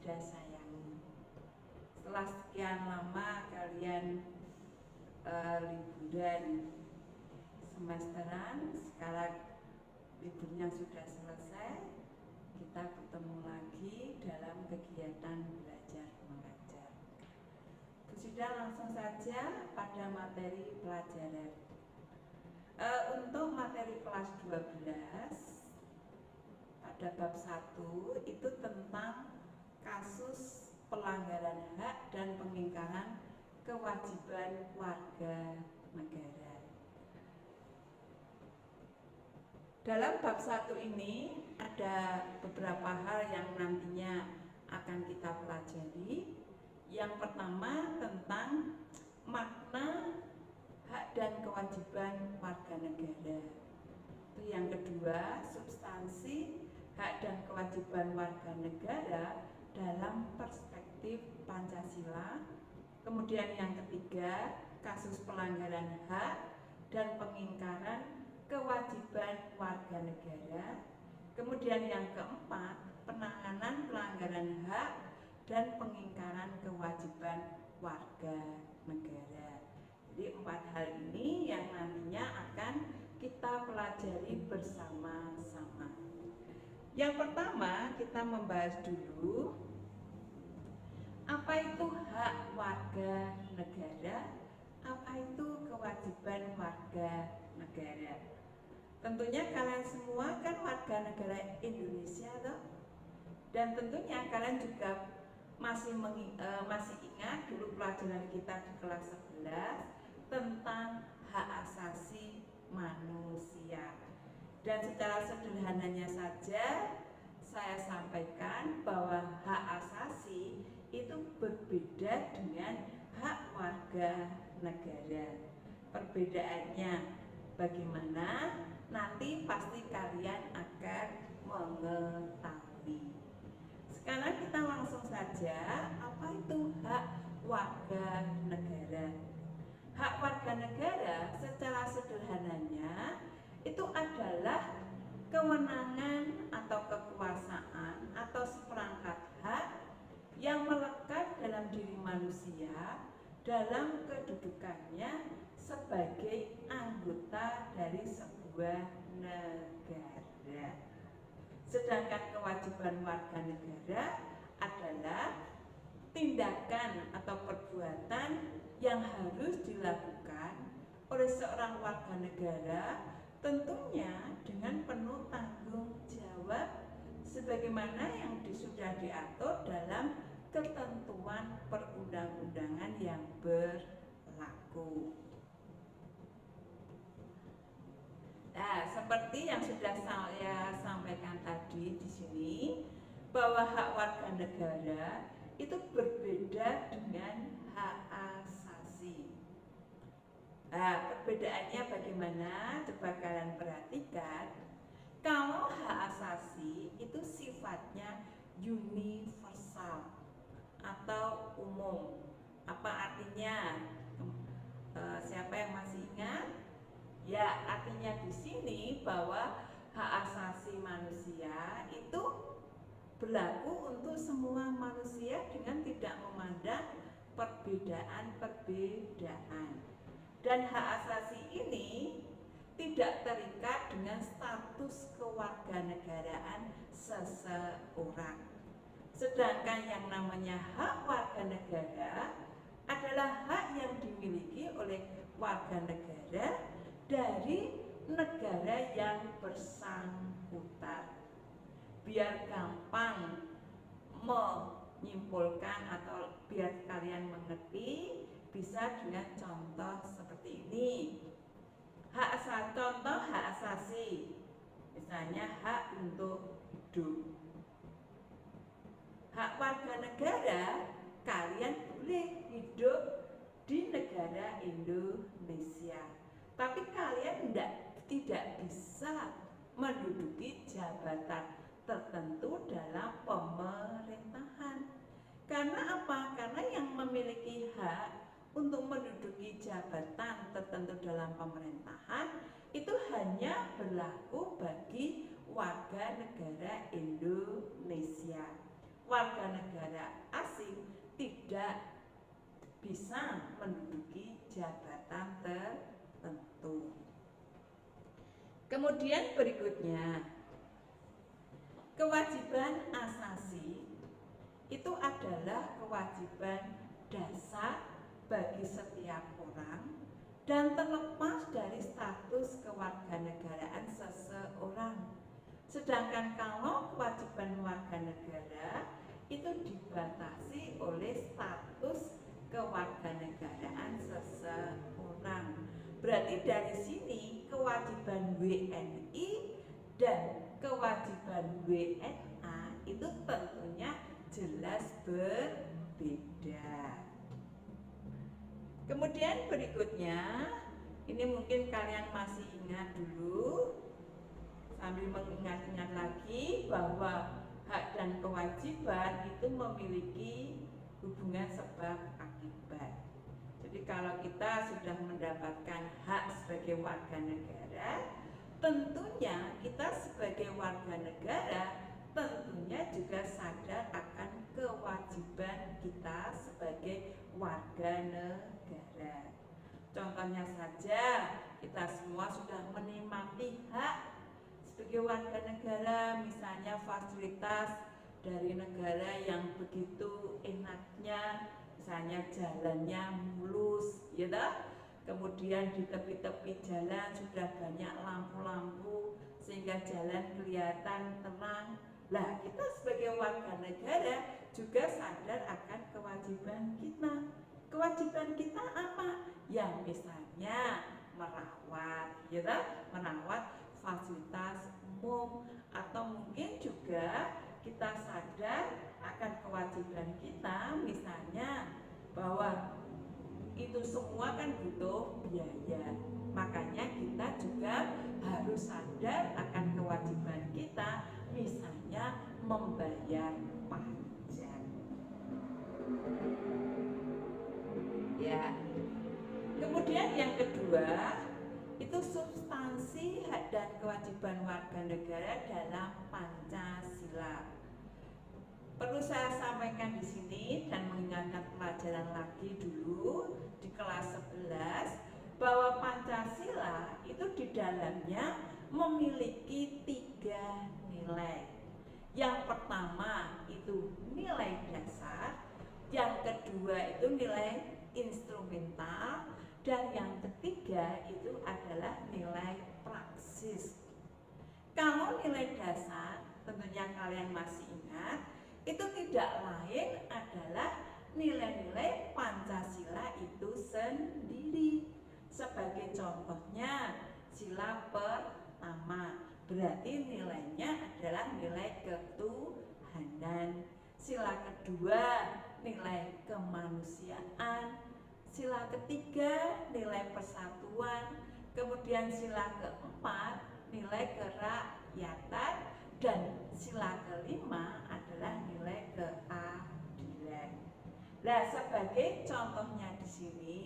Sudah sayangi. Setelah sekian lama kalian liburan semesteran, sekarang liburnya sudah selesai, kita bertemu lagi dalam kegiatan belajar mengajar. Sudah langsung saja pada materi pelajaran. Untuk materi kelas 12 pada bab 1 itu tentang kasus pelanggaran hak dan pengingkaran kewajiban warga negara. Dalam bab 1 ini ada beberapa hal yang nantinya akan kita pelajari. Yang pertama tentang makna hak dan kewajiban warga negara. Yang kedua, substansi hak dan kewajiban warga negara dalam perspektif Pancasila. Kemudian yang ketiga, kasus pelanggaran hak dan pengingkaran kewajiban warga negara. Kemudian yang keempat, penanganan pelanggaran hak dan pengingkaran kewajiban warga negara. Jadi 4 hal ini yang nantinya akan kita pelajari bersama-sama. Yang pertama kita membahas dulu apa itu hak warga negara, apa itu kewajiban warga negara. Tentunya kalian semua kan warga negara Indonesia toh? Dan tentunya kalian juga masih ingat dulu pelajaran kita di kelas 11 tentang hak asasi manusia. Dan secara sederhananya saja saya sampaikan bahwa hak asasi itu berbeda dengan hak warga negara. Perbedaannya bagaimana? Nanti pasti kalian akan mengetahui. Sekarang kita langsung saja, apa itu hak warga negara? Hak warga negara secara sederhananya itu adalah kewenangan atau kekuasaan atau seperangkat hak yang melekat dalam diri manusia dalam kedudukannya sebagai anggota dari sebuah negara. Sedangkan kewajiban warga negara adalah tindakan atau perbuatan yang harus dilakukan oleh seorang warga negara, tentunya dengan penuh tanggung jawab sebagaimana yang sudah diatur dalam ketentuan perundang-undangan yang berlaku. Nah, seperti yang sudah saya sampaikan tadi di sini, bahwa hak warga negara itu berbeda dengan hak asasi. Nah, perbedaannya bagaimana? Coba kalian perhatikan. Kalau hak asasi itu sifatnya universal atau umum. Apa artinya? Siapa yang masih ingat? Ya, artinya di sini bahwa hak asasi manusia itu berlaku untuk semua manusia dengan tidak memandang perbedaan-perbedaan. Dan hak asasi ini tidak terikat dengan status kewarganegaraan seseorang. Sedangkan yang namanya hak warga negara adalah hak yang dimiliki oleh warga negara dari negara yang bersangkutan. Biar gampang menyimpulkan atau biar kalian mengerti, bisa dengan contoh seperti ini. Contoh hak asasi, misalnya hak untuk hidup. Hak warga negara, kalian boleh hidup di negara Indonesia, tapi kalian tidak bisa menduduki jabatan tertentu dalam pemerintahan. Karena apa? Karena yang memiliki hak untuk menduduki jabatan tertentu dalam pemerintahan itu hanya berlaku bagi warga negara Indonesia. warga negara asing tidak bisa menduduki jabatan tertentu. Kemudian berikutnya, kewajiban asasi itu adalah kewajiban dasar bagi setiap orang dan terlepas dari status kewarganegaraan seseorang. Sedangkan kalau kewajiban warga negara itu dibatasi oleh status kewarganegaraan seseorang. Berarti dari sini kewajiban WNI dan kewajiban WNA itu tentunya jelas berbeda. Kemudian berikutnya, ini mungkin kalian masih ingat dulu, sambil mengingat-ingat lagi bahwa hak dan kewajiban itu memiliki hubungan sebab akibat. Jadi kalau kita sudah mendapatkan hak sebagai warga negara, tentunya kita sebagai warga negara tentunya juga sadar akan kewajiban kita sebagai warga negara. Contohnya saja, kita semua sudah menikmati hak sebagai warga negara, misalnya fasilitas dari negara yang begitu enaknya, misalnya jalannya mulus, ya tak? Kemudian di tepi-tepi jalan sudah banyak lampu-lampu sehingga jalan kelihatan terang. Lah, kita sebagai warga negara juga sadar akan kewajiban kita. Kewajiban kita apa? Ya misalnya merawat, ya tak? Merawat fasilitas umum, atau mungkin juga kita sadar akan kewajiban kita, misalnya bahwa itu semua kan butuh biaya. Makanya kita juga harus sadar akan kewajiban kita, misalnya membayar pajak. Ya. Kemudian yang kedua, itu substansi hak dan kewajiban warga negara dalam Pancasila. Perlu saya sampaikan di sini dan mengingatkan pelajaran lagi dulu di kelas 11 bahwa Pancasila itu di dalamnya memiliki 3 nilai. Yang pertama itu nilai dasar, yang kedua itu nilai instrumental, dan yang ketiga itu adalah nilai praksis. Kalau nilai dasar, tentunya kalian masih ingat, itu tidak lain adalah nilai-nilai Pancasila itu sendiri. Sebagai contohnya, sila pertama, berarti nilainya adalah nilai ketuhanan. Sila kedua, nilai kemanusiaan. Sila ketiga, nilai persatuan. Kemudian sila keempat, nilai kerakyatan. Dan sila kelima adalah nilai keadilan. Nah, sebagai contohnya di sini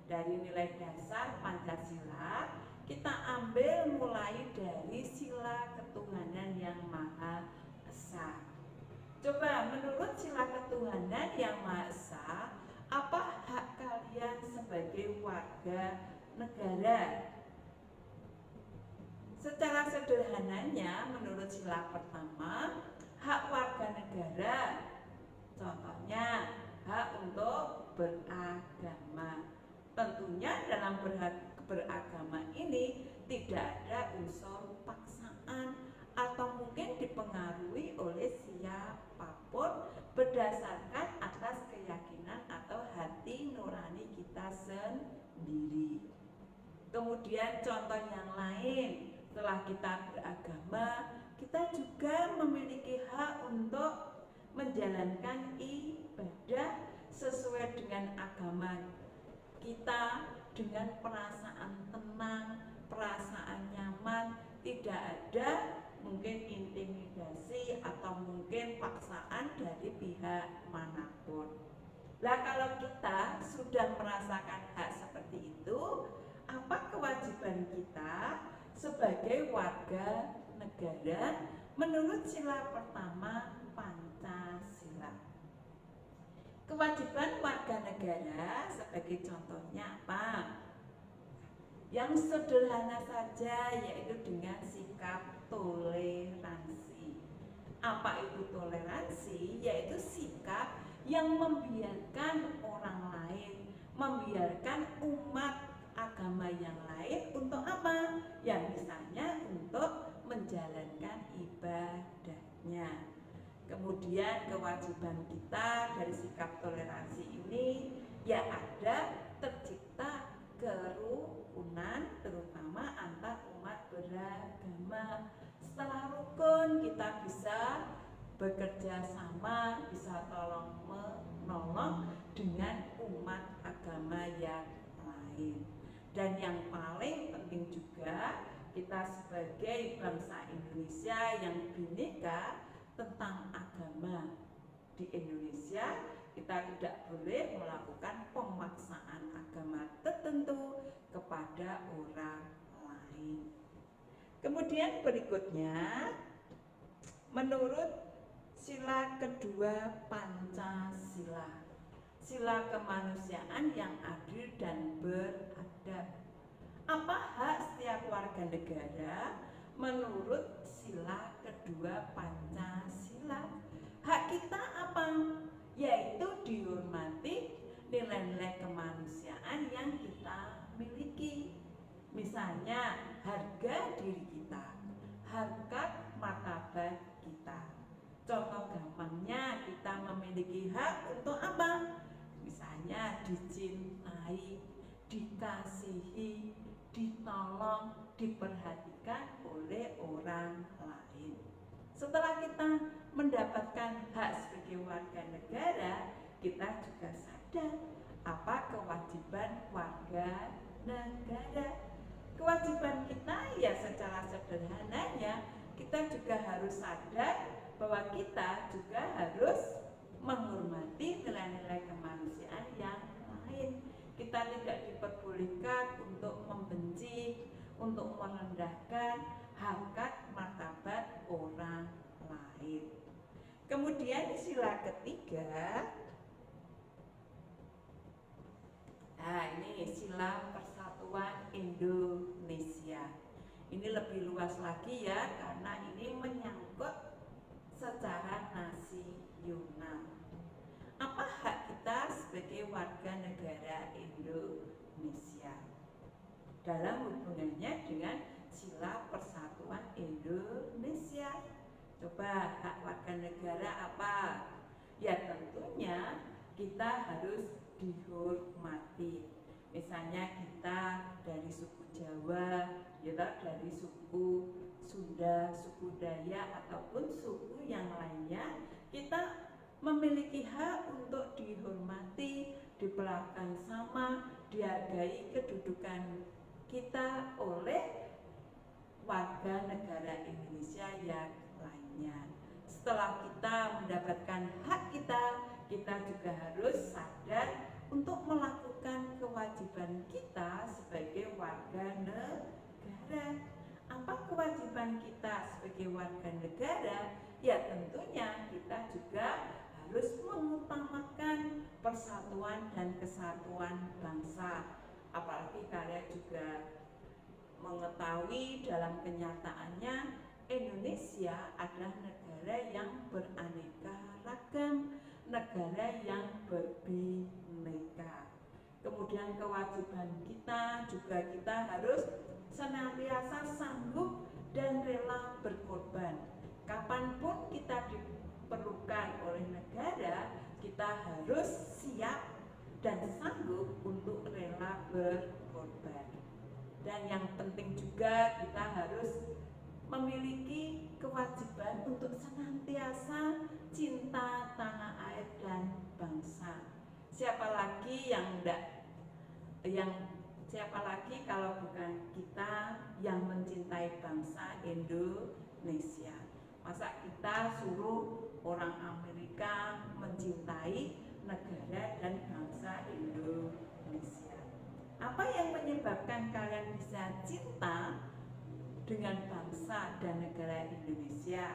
dari nilai dasar Pancasila, kita ambil mulai dari sila ketuhanan yang Maha Esa. Coba menurut sila ketuhanan yang Maha Esa, apa hak kalian sebagai warga negara? Secara sederhananya, menurut sila pertama, hak warga negara, contohnya hak untuk beragama. Tentunya dalam beragama ini tidak ada unsur paksaan atau mungkin dipengaruhi oleh siapapun berdasarkan atas keyakinan atau hati nurani kita sendiri. Kemudian contoh yang lain, setelah kita beragama, kita juga memiliki hak untuk menjalankan ibadah sesuai dengan agama kita dengan perasaan tenang, perasaan nyaman, tidak ada mungkin intimidasi atau mungkin paksaan dari pihak manapun. Nah, kalau kita sudah merasakan hak seperti itu, apa kewajiban kita sebagai warga negara menurut sila pertama Pancasila? Kewajiban warga negara sebagai contohnya apa? Yang sederhana saja, yaitu dengan sikap toleransi. Apa itu toleransi? Yaitu sikap yang membiarkan orang lain, membiarkan umat agama yang lain untuk apa? Ya misalnya untuk menjalankan ibadahnya. Kemudian kewajiban kita dari sikap toleransi ini ya ada tercipta kerukunan terutama antar umat beragama. Setelah rukun kita bisa bekerja sama, bisa tolong menolong dengan umat agama yang lain. Dan yang paling penting juga kita sebagai bangsa Indonesia yang bineka tentang agama di Indonesia, kita tidak boleh melakukan pemaksaan agama tertentu kepada orang lain. Kemudian berikutnya, menurut sila kedua Pancasila, sila kemanusiaan yang adil dan beradab. Apa hak setiap warga negara menurut sila kedua Pancasila? Hak kita apa? Yaitu dihormati nilai-nilai kemanusiaan yang kita miliki. Misalnya harga diri kita, harkat martabat kita. Contoh gampangnya, kita memiliki hak untuk apa? Misalnya dicintai, dikasihi, ditolong, diperhatikan oleh orang lain. Setelah kita mendapatkan hak sebagai warga negara, kita juga sadar apa kewajiban warga negara. Kewajiban kita ya secara sederhananya, kita juga harus sadar bahwa kita juga harus menghormati nilai-nilai kemanusiaan yang lain. Kita tidak diperbolehkan untuk membenci, untuk merendahkan harkat martabat orang lain. Kemudian sila ketiga, nah ini sila Persatuan Indonesia. Ini lebih luas lagi ya, karena ini menyangkut secara nasional. Apa hak kita sebagai warga negara Indonesia dalam hubungannya dengan sila Persatuan Indonesia? Coba hak warga negara apa? Ya tentunya kita harus dihormati. Misalnya kita dari suku Jawa, ya dari suku Sunda, suku Dayak ataupun suku yang lainnya, kita memiliki hak untuk dihormati, diperlakukan sama, dihargai kedudukan kita oleh warga negara Indonesia yang lainnya. Setelah kita mendapatkan hak kita, kita juga harus sadar untuk melakukan kewajiban kita sebagai warga negara. Apa kewajiban kita sebagai warga negara? Ya tentunya kita juga harus mengutamakan persatuan dan kesatuan bangsa. Apalagi kalian juga mengetahui dalam kenyataannya Indonesia adalah negara yang beraneka ragam, negara yang berbineka. Kemudian kewajiban kita juga kita harus senantiasa sanggup dan rela berkorban. Kapanpun kita diperlukan oleh negara, kita harus siap dan sanggup untuk rela berkorban. Dan yang penting juga kita harus memiliki kewajiban untuk senantiasa cinta tanah air dan bangsa. Siapa lagi siapa lagi kalau bukan kita yang mencintai bangsa Indonesia? Masa kita suruh orang Amerika mencintai negara dan bangsa Indonesia? Apa yang menyebabkan kalian bisa cinta dengan bangsa dan negara Indonesia?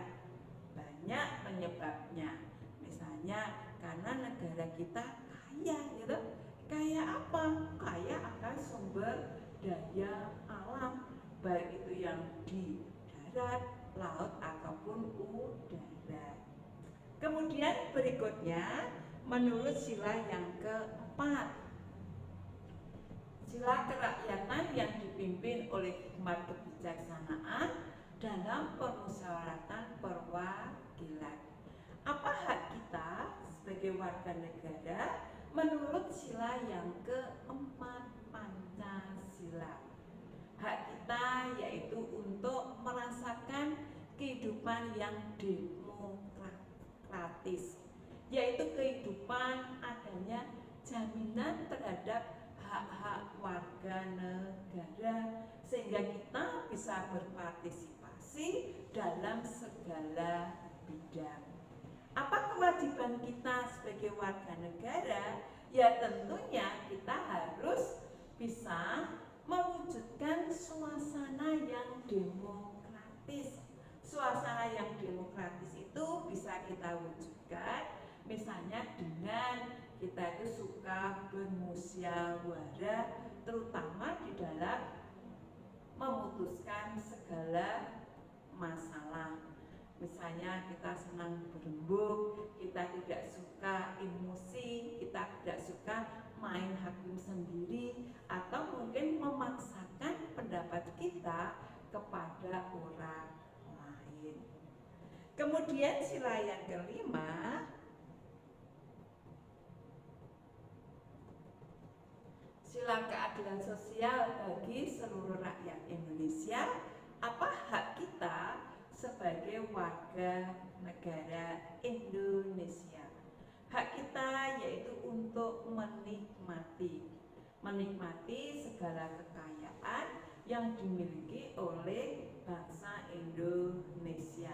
Banyak penyebabnya. Misalnya karena negara kita kaya gitu. Kaya apa? Kaya akan sumber daya alam, baik itu yang di darat, laut ataupun udara. Kemudian berikutnya menurut sila yang keempat, sila kerakyatan yang dipimpin oleh hikmat kebijaksanaan dalam permusyawaratan perwakilan. Apa hak kita sebagai warga negara menurut sila yang keempat Pancasila? Hak kita yaitu untuk merasakan kehidupan yang demokratis, yaitu kehidupan adanya jaminan terhadap hak-hak warga negara, sehingga kita bisa berpartisipasi dalam segala bidang. Apa kewajiban kita sebagai warga negara? Ya tentunya kita harus bisa mewujudkan suasana yang demokratis. Suasana yang demokratis itu bisa kita wujudkan misalnya dengan kita itu suka bermusyawarah, terutama di dalam memutuskan segala masalah. Misalnya kita senang berembuk, kita tidak suka emosi, kita tidak suka main hakim sendiri, atau mungkin memaksakan pendapat kita kepada orang lain. Kemudian sila yang kelima, sila keadilan sosial bagi seluruh rakyat Indonesia. Apa hak kita sebagai warga negara Indonesia? Hak kita yaitu untuk menikmati segala kekayaan yang dimiliki oleh bangsa Indonesia.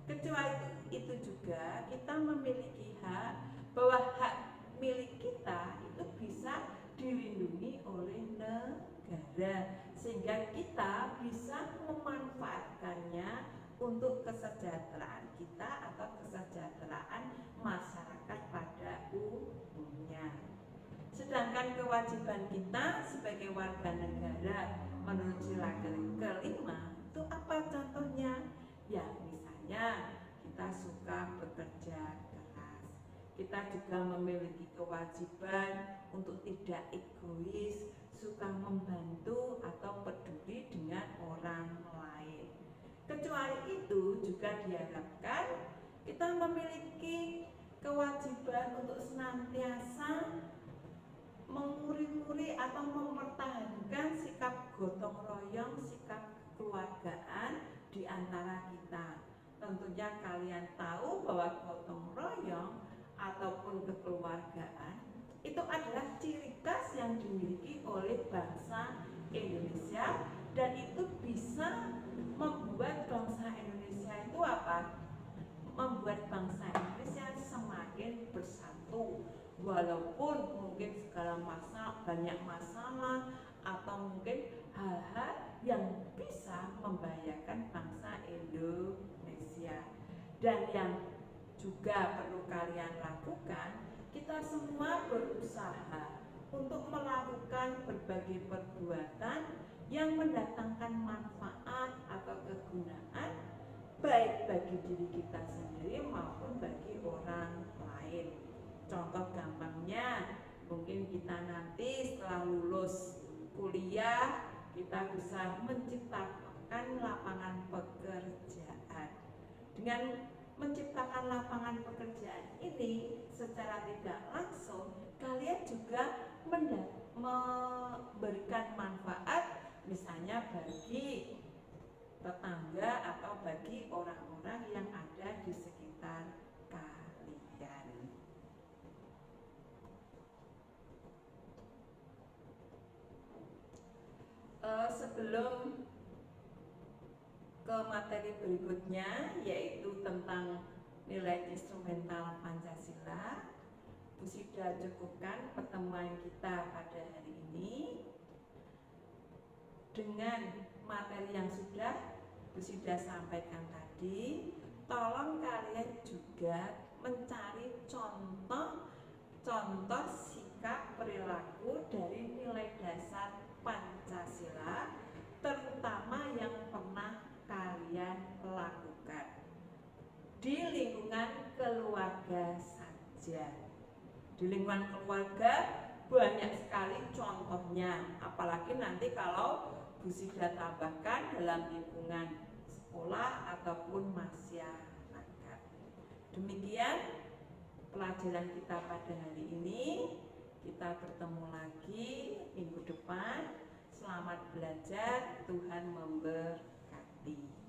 Kecuali itu juga kita memiliki hak bahwa hak milik kita itu bisa dilindungi oleh negara, sehingga kita bisa memanfaatkannya untuk kesejahteraan kita atau kesejahteraan masyarakat pada umumnya. Sedangkan kewajiban kita sebagai warga negara menurut sila kelima itu apa contohnya? Ya misalnya kita suka bekerja keras, kita juga memiliki kewajiban untuk tidak egois, suka membantu atau peduli dengan orang lain. Kecuali itu juga diharapkan kita memiliki kewajiban untuk senantiasa menguri-uri atau mempertahankan sikap gotong royong, sikap kekeluargaan di antara kita. Tentunya kalian tahu bahwa gotong royong ataupun kekeluargaan itu adalah ciri khas yang dimiliki oleh bangsa Indonesia, dan itu bisa membuat bangsa Indonesia itu apa? Membuat bangsa Indonesia semakin bersatu, walaupun mungkin segala banyak masalah atau mungkin hal-hal yang bisa membahayakan bangsa Indonesia. Dan yang juga perlu kalian lakukan, kita semua berusaha untuk melakukan berbagai perbuatan yang mendatangkan manfaat atau kegunaan baik bagi diri kita sendiri maupun bagi orang lain. Contoh gampangnya, mungkin kita nanti setelah lulus kuliah kita bisa menciptakan lapangan pekerjaan. Dengan menciptakan lapangan pekerjaan ini secara tidak langsung kalian juga memberikan manfaat misalnya bagi tetangga atau bagi orang-orang yang ada di sekitar kalian. Sebelum ke materi berikutnya yaitu tentang nilai instrumental Pancasila, Bu Sida cukupkan pertemuan kita pada hari ini dengan materi yang sudah Bu Sida sampaikan tadi. Tolong kalian juga mencari contoh contoh sikap perilaku dari nilai dasar Pancasila, terutama yang pernah kalian lakukan di lingkungan keluarga saja. Di lingkungan keluarga banyak sekali contohnya, apalagi nanti kalau Bu Sida tambahkan dalam lingkungan sekolah ataupun masyarakat. Demikian pelajaran kita pada hari ini. Kita bertemu lagi minggu depan. Selamat belajar, Tuhan memberkati.